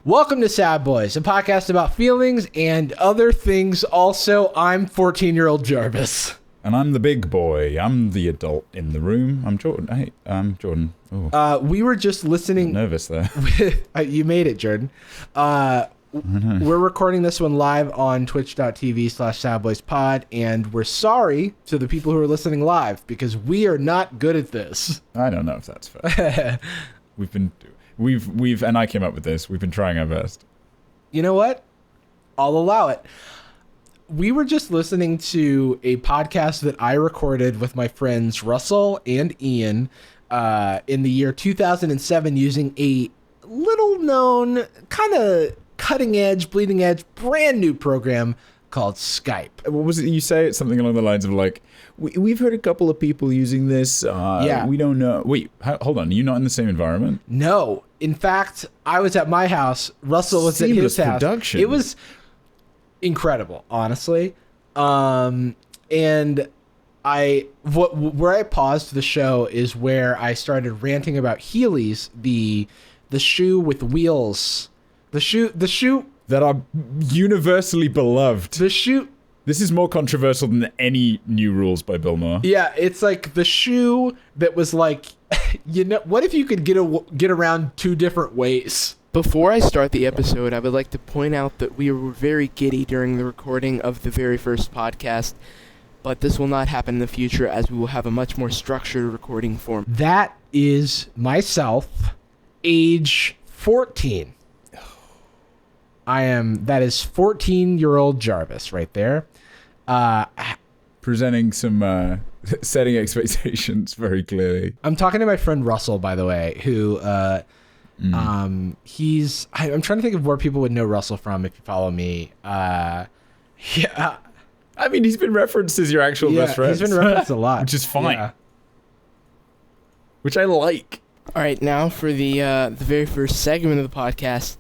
Welcome to Sad Boys, a podcast about feelings and other things. Also, I'm 14-year-old Jarvis. And I'm the big boy. I'm the adult in the room. I'm Jordan. Hey, I'm Jordan. Ooh. We were just listening. I'm nervous there. You made it, Jordan. We're recording this one live on twitch.tv/sadboyspod, and we're sorry to the people who are listening live because we are not good at this. I don't know if that's fair. We've and I came up with this. We've been trying our best. You know what? I'll allow it. We were just listening to a podcast that I recorded with my friends Russell and Ian in the year 2007 using a little known, kind of cutting edge, bleeding edge, brand new program called Skype. What was it you say? It's something along the lines of like, we've heard a couple of people using this. Yeah. We don't know. Wait, hold on. Are you not in the same environment? No. In fact, I was at my house. Russell was at his house. Production. It was incredible, honestly. And where I paused the show is where I started ranting about Heeleys, the shoe with wheels. The shoe that are universally beloved. The shoe. This is more controversial than any new rules by Bill Maher. Yeah, it's like the shoe that was like, you know, what if you could get around two different ways? Before I start the episode, I would like to point out that we were very giddy during the recording of the very first podcast, but this will not happen in the future as we will have a much more structured recording form. That is myself, age 14. That is 14-year-old Jarvis right there. Presenting some, setting expectations very clearly. I'm talking to my friend Russell, by the way, who, I'm trying to think of where people would know Russell from if you follow me. Yeah. I mean, he's been referenced as your actual best friend. He's been referenced a lot. Which is fine. Yeah. Which I like. All right, now for the very first segment of the podcast.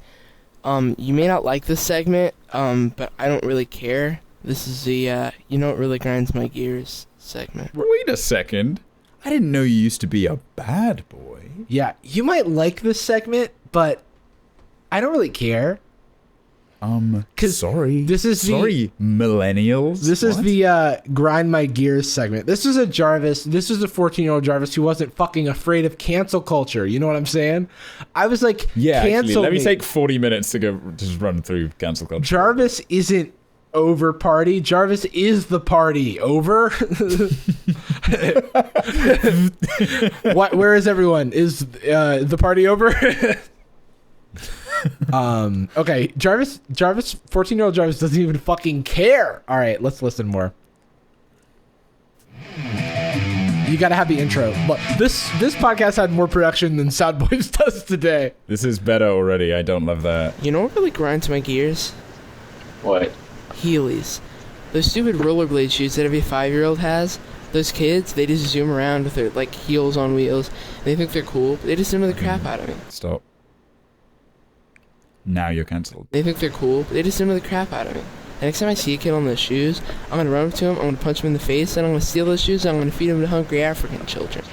You may not like this segment, but I don't really care. This is the, you know what really grinds my gears segment. Wait a second. I didn't know you used to be a bad boy. Yeah, you might like this segment, but I don't really care. Sorry. Sorry, millennials. This is the grind my gears segment. This is a 14-year-old Jarvis who wasn't fucking afraid of cancel culture. You know what I'm saying? I was like, yeah, cancel let me me. take 40 minutes to go just run through cancel culture. Jarvis isn't over party. Jarvis is the party. Over? What? Where is everyone? Is the party over? Okay, Jarvis, 14-year-old Jarvis doesn't even fucking care. All right, let's listen more. You gotta have the intro. But this podcast had more production than Sad Boys does today. This is better already. I don't love that. You know what really grinds my gears? What? Heelys. Those stupid rollerblade shoes that every 5-year-old has. Those kids, they just zoom around with their, like, heels on wheels. They think they're cool, but they just annoy the crap out of me. Stop. Now you're cancelled. They think they're cool, but they just annoy the crap out of me. And next time I see a kid on those shoes, I'm going to run up to him, I'm going to punch him in the face, and I'm going to steal those shoes, and I'm going to feed them to hungry African children.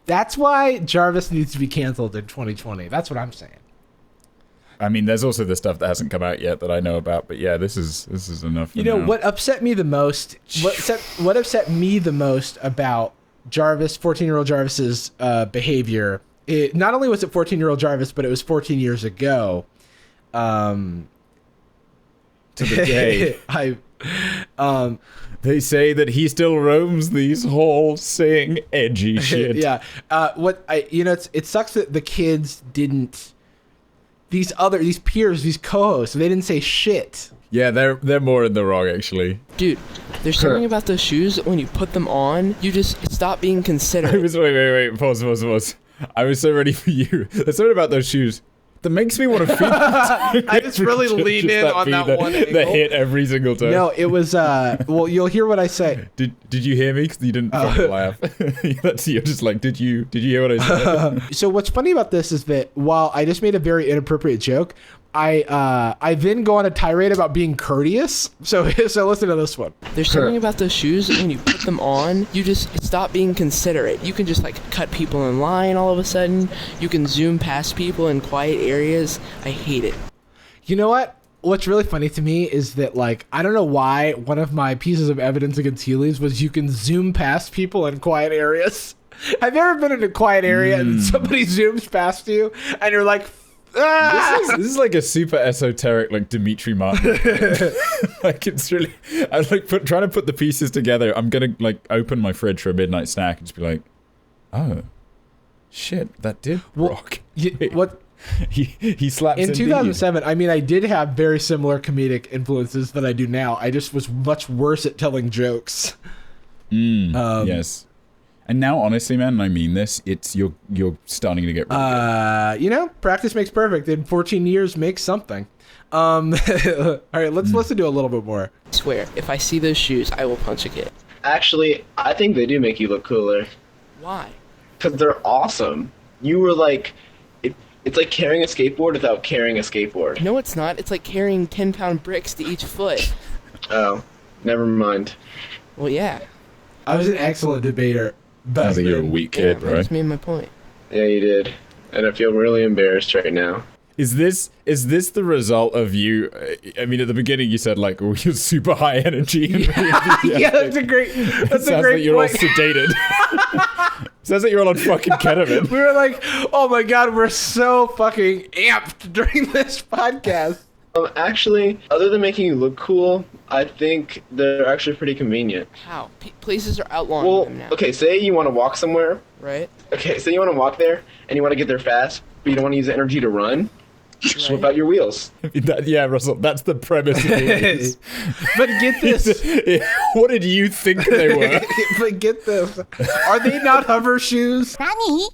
That's why Jarvis needs to be canceled in 2020. That's what I'm saying. I mean, there's also the stuff that hasn't come out yet that I know about, but yeah, this is enough. You know now. what upset me the most? What upset me the most about Jarvis, 14-year-old Jarvis's behavior? Not only was it 14-year-old Jarvis, but it was 14 years ago. To the day. They say that he still roams these halls saying edgy shit. Yeah. It sucks that the kids didn't. These peers, these co-hosts, they didn't say shit. Yeah, they're more in the wrong, actually. Dude, there's something about those shoes that when you put them on, you just stop being considerate. Wait. Pause. I was so ready for you. There's something about those shoes that makes me want to feed I just really lean in on that one angle. That hit every single time. No, it was, well, you'll hear what I say. Did you hear me? Because you didn't fucking laugh. You're just like, did you hear what I said? So what's funny about this is that while I just made a very inappropriate joke, I then go on a tirade about being courteous. So listen to this one. There's something about those shoes that when you put them on, you just stop being considerate. You can just like cut people in line all of a sudden. You can zoom past people in quiet areas. I hate it. You know what? What's really funny to me is that, like, I don't know why one of my pieces of evidence against Heelys was you can zoom past people in quiet areas. Have you ever been in a quiet area and somebody zooms past you and you're like, ah! This is like a super esoteric, like, Dimitri Martin. Like, it's really... I'm, like, trying to put the pieces together. I'm gonna, like, open my fridge for a midnight snack and just be like, oh, shit, that did rock. What... He slaps in 2007. I mean, I did have very similar comedic influences that I do now. I just was much worse at telling jokes. Yes, and now, honestly, man, and I mean this. It's you're starting to get really good. You know, practice makes perfect, and 14 years makes something. All right, let's listen to a little bit more. I swear, if I see those shoes, I will punch a kid. Actually, I think they do make you look cooler. Why? Because they're awesome. You were like... It's like carrying a skateboard without carrying a skateboard. No, it's not. It's like carrying 10-pound bricks to each foot. Oh, never mind. Well, yeah. I was an excellent debater. I think you're a weak kid, I right? just made my point. Yeah, you did. And I feel really embarrassed right now. Is this the result of you? I mean, at the beginning you said like, "Oh, you're super high energy." And Yeah, that's a great. That's a great like you're all point. sedated. Sounds like you're all on fucking ketamine. We were like, "Oh my god, we're so fucking amped during this podcast." Actually, other than making you look cool, I think they're actually pretty convenient. How? Places are outlawing Well, them now. okay, say you want to walk somewhere. Right? Okay, say you want to walk there, and you want to get there fast, but you don't want to use the energy to run. Just whip Right. out your wheels. Yeah, Russell, that's the premise of it. But get this. What did you think they were? But get this. Are they not hover shoes? Nani?